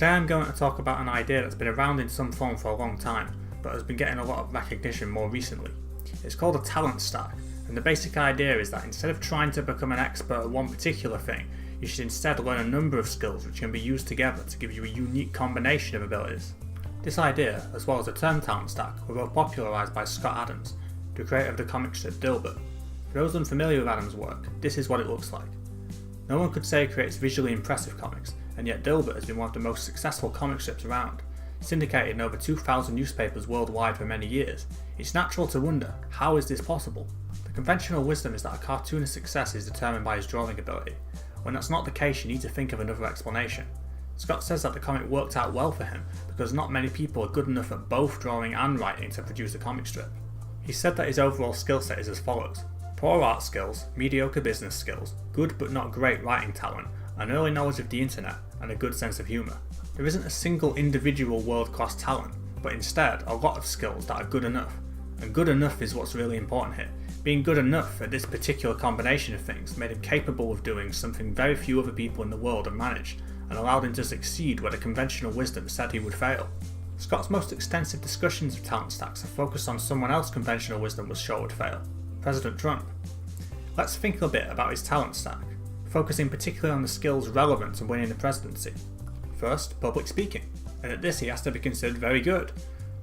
Today I'm going to talk about an idea that's been around in some form for a long time, but has been getting a lot of recognition more recently. It's called a talent stack, and the basic idea is that instead of trying to become an expert at one particular thing, you should instead learn a number of skills which can be used together to give you a unique combination of abilities. This idea, as well as the term talent stack, were both popularized by Scott Adams, the creator of the comic strip Dilbert. For those unfamiliar with Adams' work, this is what it looks like. No one could say he creates visually impressive comics, and yet Dilbert has been one of the most successful comic strips around. Syndicated in over 2,000 newspapers worldwide for many years, it's natural to wonder, how is this possible? The conventional wisdom is that a cartoonist's success is determined by his drawing ability. When that's not the case, you need to think of another explanation. Scott says that the comic worked out well for him because not many people are good enough at both drawing and writing to produce a comic strip. He said that his overall skill set is as follows: poor art skills, mediocre business skills, good but not great writing talent, an early knowledge of the internet, and a good sense of humour. There isn't a single individual world-class talent, but instead a lot of skills that are good enough. And good enough is what's really important here. Being good enough at this particular combination of things made him capable of doing something very few other people in the world have managed, and allowed him to succeed where the conventional wisdom said he would fail. Scott's most extensive discussions of talent stacks have focused on someone else conventional wisdom was sure would fail: President Trump. Let's think a bit about his talent stack, focusing particularly on the skills relevant to winning the presidency. First, public speaking, and at this he has to be considered very good.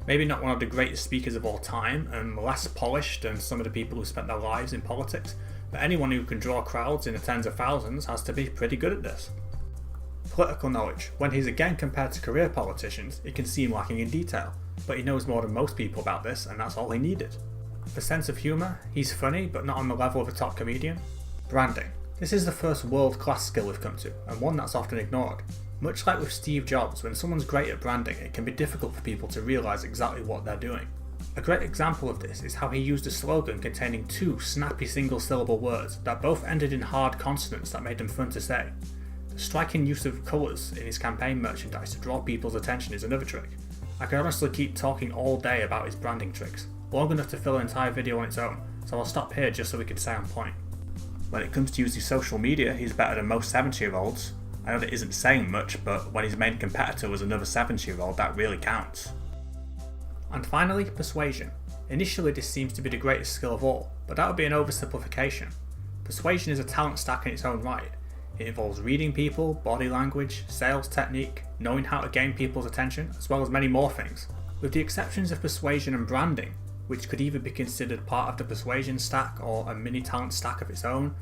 Maybe not one of the greatest speakers of all time, and less polished than some of the people who spent their lives in politics, but anyone who can draw crowds in the tens of thousands has to be pretty good at this. Political knowledge. When he's again compared to career politicians, it can seem lacking in detail, but he knows more than most people about this, and that's all he needed. For sense of humour, he's funny, but not on the level of a top comedian. Branding. This is the first world-class skill we've come to, and one that's often ignored. Much like with Steve Jobs, when someone's great at branding, it can be difficult for people to realise exactly what they're doing. A great example of this is how he used a slogan containing two snappy single-syllable words that both ended in hard consonants that made them fun to say. The striking use of colours in his campaign merchandise to draw people's attention is another trick. I could honestly keep talking all day about his branding tricks, long enough to fill an entire video on its own, so I'll stop here just so we can stay on point. When it comes to using social media, he's better than most 70-year-olds. I know that isn't saying much, but when his main competitor was another 70-year-old, that really counts. And finally, persuasion. Initially this seems to be the greatest skill of all, but that would be an oversimplification. Persuasion is a talent stack in its own right. It involves reading people, body language, sales technique, knowing how to gain people's attention, as well as many more things. With the exceptions of persuasion and branding, which could either be considered part of the persuasion stack or a mini talent stack of its own,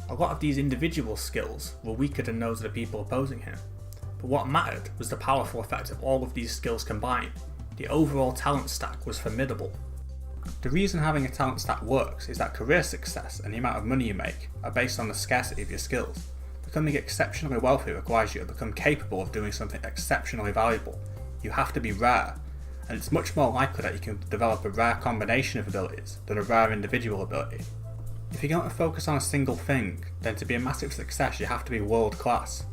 a lot of these individual skills were weaker than those of the people opposing him. But what mattered was the powerful effect of all of these skills combined. The overall talent stack was formidable. The reason having a talent stack works is that career success and the amount of money you make are based on the scarcity of your skills. Becoming exceptionally wealthy requires you to become capable of doing something exceptionally valuable. You have to be rare, and it's much more likely that you can develop a rare combination of abilities than a rare individual ability. If you're going to focus on a single thing, then to be a massive success you have to be world class.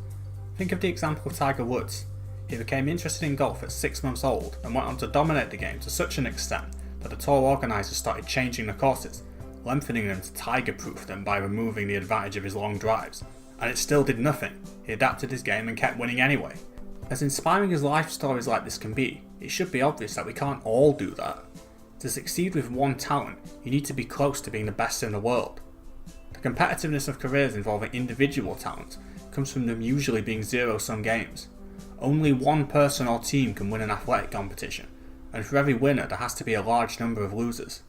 Think of the example of Tiger Woods. He became interested in golf at 6 months old and went on to dominate the game to such an extent that the tour organisers started changing the courses, lengthening them to tiger-proof them by removing the advantage of his long drives. And it still did nothing. He adapted his game and kept winning anyway. As inspiring as life stories like this can be, it should be obvious that we can't all do that. To succeed with one talent, you need to be close to being the best in the world. The competitiveness of careers involving individual talent comes from them usually being zero-sum games. Only one person or team can win an athletic competition, and for every winner there has to be a large number of losers.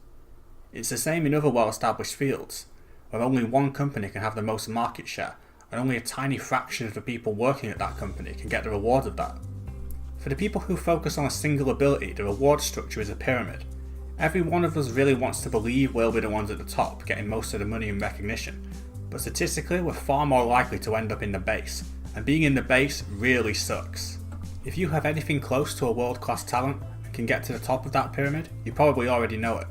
It's the same in other well-established fields, where only one company can have the most market share, and only a tiny fraction of the people working at that company can get the reward of that. For the people who focus on a single ability, the reward structure is a pyramid. Every one of us really wants to believe we'll be the ones at the top, getting most of the money and recognition, but statistically we're far more likely to end up in the base, and being in the base really sucks. If you have anything close to a world-class talent and can get to the top of that pyramid, you probably already know it.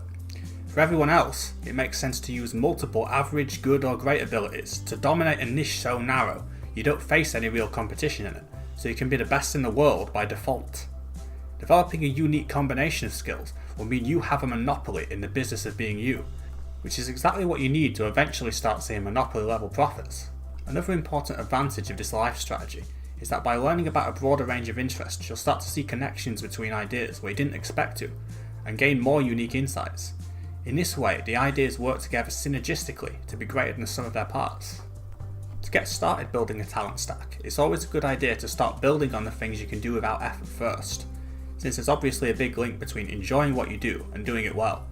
For everyone else, it makes sense to use multiple average, good or great abilities to dominate a niche so narrow you don't face any real competition in it, so you can be the best in the world by default. Developing a unique combination of skills will mean you have a monopoly in the business of being you, which is exactly what you need to eventually start seeing monopoly level profits. Another important advantage of this life strategy is that by learning about a broader range of interests, you'll start to see connections between ideas where you didn't expect to, and gain more unique insights. In this way, the ideas work together synergistically to be greater than the sum of their parts. To get started building a talent stack, it's always a good idea to start building on the things you can do without effort first, since there's obviously a big link between enjoying what you do and doing it well.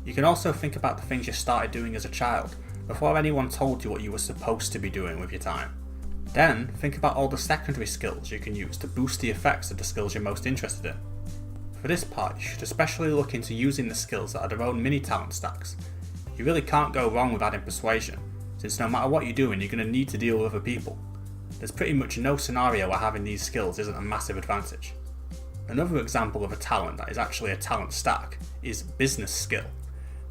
You can also think about the things you started doing as a child, before anyone told you what you were supposed to be doing with your time. Then, think about all the secondary skills you can use to boost the effects of the skills you're most interested in. For this part, you should especially look into using the skills that are their own mini talent stacks. You really can't go wrong with adding persuasion, since no matter what you're doing, you're going to need to deal with other people. There's pretty much no scenario where having these skills isn't a massive advantage. Another example of a talent that is actually a talent stack is business skill.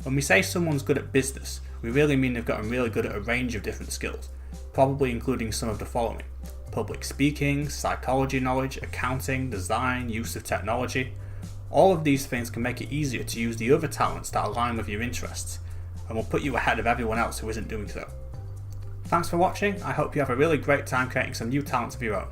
When we say someone's good at business, we really mean they've gotten really good at a range of different skills, probably including some of the following: public speaking, psychology knowledge, accounting, design, use of technology. All of these things can make it easier to use the other talents that align with your interests, and will put you ahead of everyone else who isn't doing so. Thanks for watching. I hope you have a really great time creating some new talents of your own.